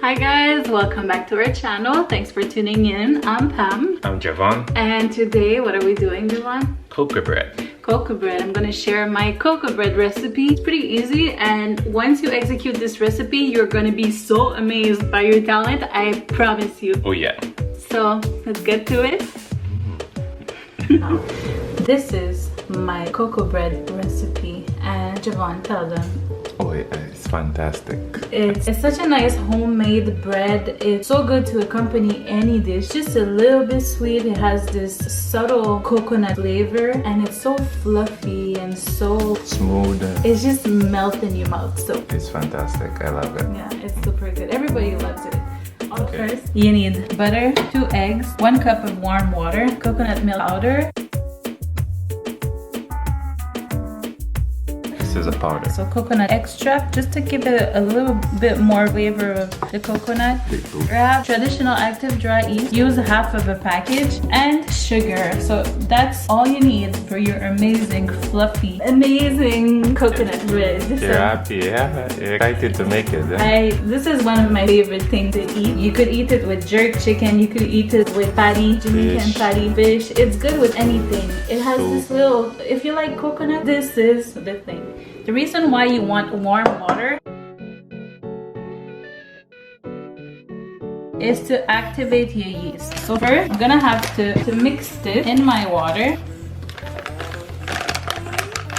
Hi guys, welcome back to our channel. Thanks for tuning in. I'm Pam. I'm Javon. And today, what are we doing, Javon? Coco bread. Coco bread. I'm gonna share my coco bread recipe. It's pretty easy, and once you execute this recipe, you're gonna be so amazed by your talent. I promise you. Oh yeah. So let's get to it. This is my coco bread recipe, and Javon, tell them. Oh, it's fantastic. It's such a nice homemade bread. It's so good to accompany any dish. Just a little bit sweet. It has this subtle coconut flavor, and it's so fluffy and so Smooth. it's just melt in your mouth. So It's fantastic. I love it. yeah, it's super good. Everybody loves it. Okay. First, you need butter, 2 eggs, 1 cup of warm water, coconut milk powder. This is a powder. So coconut extract, just to give it a little bit more flavor of the coconut. Grab traditional active dry yeast, use half of a package, and sugar. So that's all you need for your amazing, fluffy, amazing coconut bread. You're happy, yeah? You're excited to make it, eh? This is one of my favorite things to eat. You could eat it with jerk chicken, you could eat it with patty, Jamaican patty, fish. It's good with anything. It has this little, if you like coconut, this is the thing. The reason why you want warm water is to activate your yeast. So first, I'm gonna have to mix this in my water.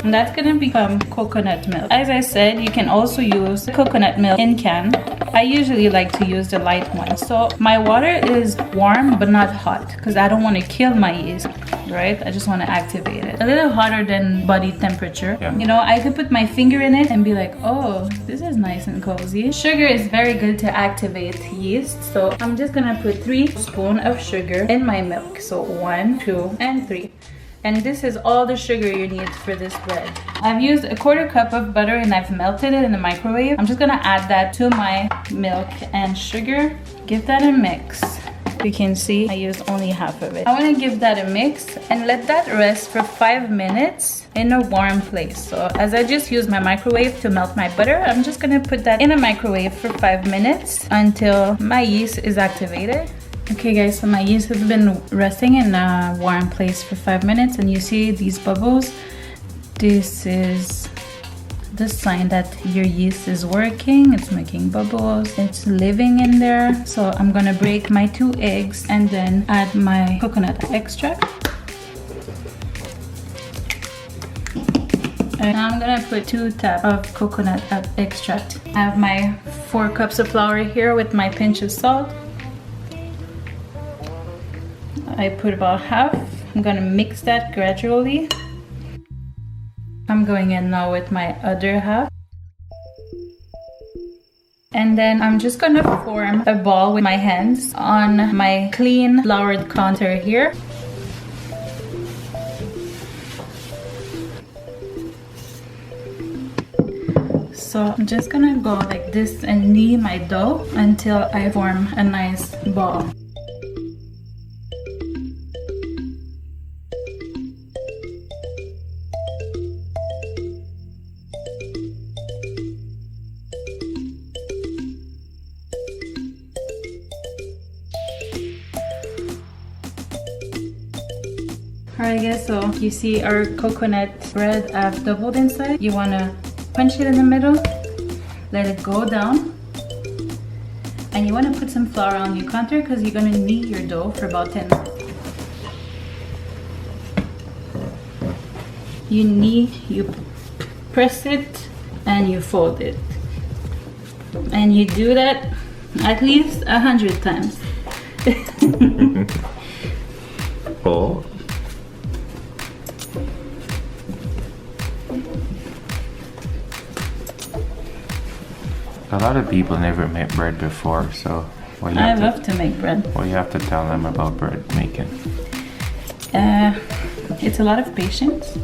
And that's gonna become coconut milk. As I said, you can also use coconut milk in can. I usually like to use the light one. So my water is warm but not hot because I don't want to kill my yeast, right? I just want to activate it. A little hotter than body temperature. Yeah. You know, I could put my finger in it and be like, oh, this is nice and cozy. Sugar is very good to activate yeast. So I'm just gonna put 3 spoons of sugar in my milk. So 1, 2, and 3. And this is all the sugar you need for this bread. I've used a 1/4 cup of butter and I've melted it in the microwave. I'm just gonna add that to my milk and sugar. Give that a mix. You can see I used only half of it. I wanna give that a mix and let that rest for 5 minutes in a warm place. So as I just used my microwave to melt my butter, I'm just gonna put that in a microwave for 5 minutes until my yeast is activated. Okay guys, so my yeast has been resting in a warm place for 5 minutes, and you see these bubbles. This is the sign that your yeast is working. It's making bubbles, it's living in there. So I'm gonna break my 2 eggs and then add my coconut extract. And I'm gonna put 2 taps of coconut extract. I have my 4 cups of flour here with my pinch of salt. I put about half. I'm gonna mix that gradually. I'm going in now with my other half. And then I'm just gonna form a ball with my hands on my clean floured counter here. So I'm just gonna go like this and knead my dough until I form a nice ball. Alright guys, so you see our coconut bread I've doubled inside. You want to punch it in the middle, let it go down, and you want to put some flour on your counter because you're going to knead your dough for about 10 minutes. You knead, you press it, and you fold it. And you do that at least 100 times. Oh. A lot of people never made bread before, so I love to make bread. What you have to tell them about bread making? It's a lot of patience,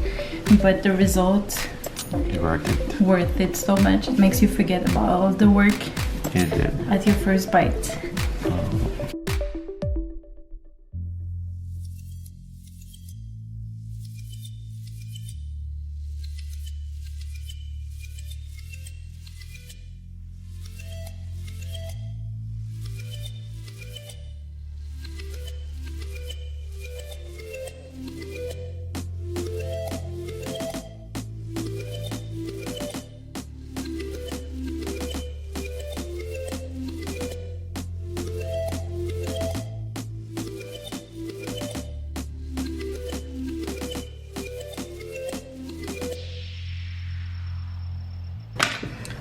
but the result worth it so much. It makes you forget about all of the work You did. at your first bite.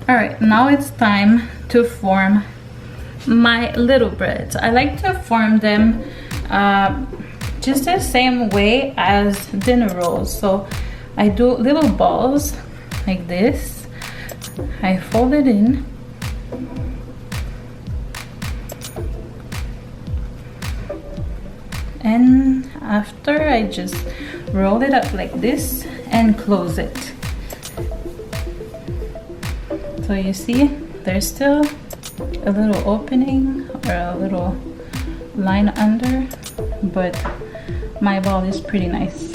All right, now it's time to form my little breads. I like to form them just the same way as dinner rolls. So I do little balls like this. I fold it in. And after, I just roll it up like this and close it. So you see, there's still a little opening or a little line under, but my ball is pretty nice.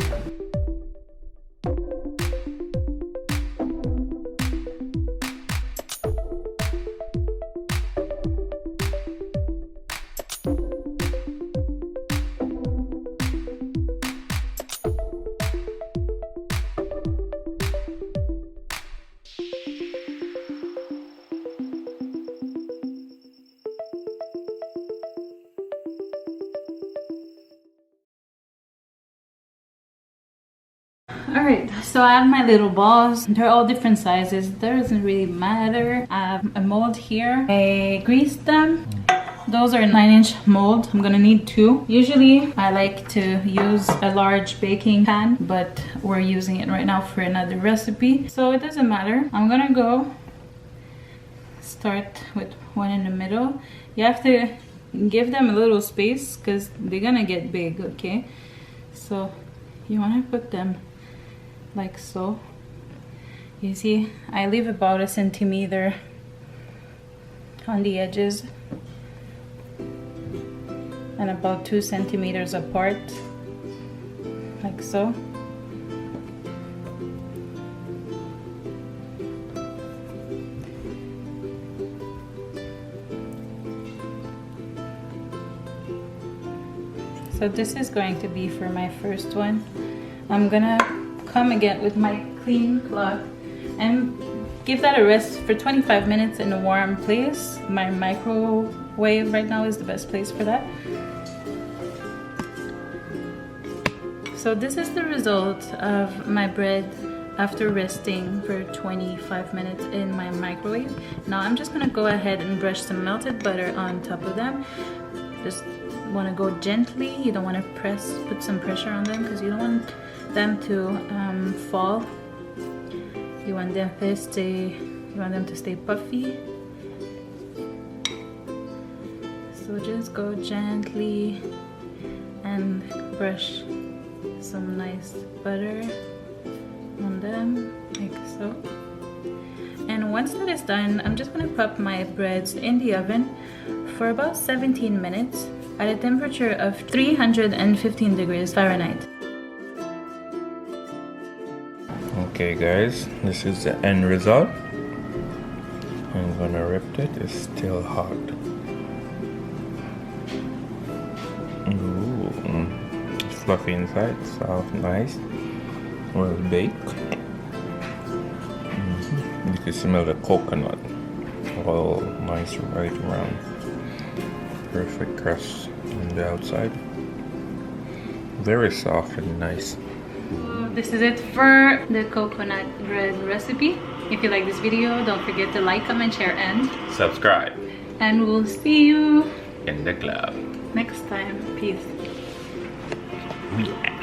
Alright, so I have my little balls. They're all different sizes. That doesn't really matter. I have a mold here. I greased them. Those are 9-inch mold. I'm gonna need 2. Usually I like to use a large baking pan, but we're using it right now for another recipe, so it doesn't matter. I'm gonna go start with one in the middle. You have to give them a little space because they're gonna get big, okay? So you want to put them like so. You see, I leave about 1 centimeter on the edges and about 2 centimeters apart, like so. So this is going to be for my first one. I'm gonna come again with my clean cloth and give that a rest for 25 minutes in a warm place. My microwave right now is the best place for that. So this is the result of my bread after resting for 25 minutes in my microwave. Now I'm just gonna go ahead and brush some melted butter on top of them. Just want to go gently. You don't want to put some pressure on them because you don't want them to fall. You want them to stay puffy. So just go gently and brush some nice butter on them like so. And once that is done, I'm just going to pop my breads in the oven for about 17 minutes at a temperature of 315 degrees Fahrenheit. Okay guys, this is the end result. I'm gonna rip it. It's still hot. Ooh, it's fluffy inside, soft, nice, well baked. You can smell the coconut, all nice right around. Perfect crust on the outside, very soft and nice. So this is it for the coconut bread recipe. If you like this video, don't forget to like, comment, share, and subscribe. And we'll see you In the club next time. Peace. Yeah.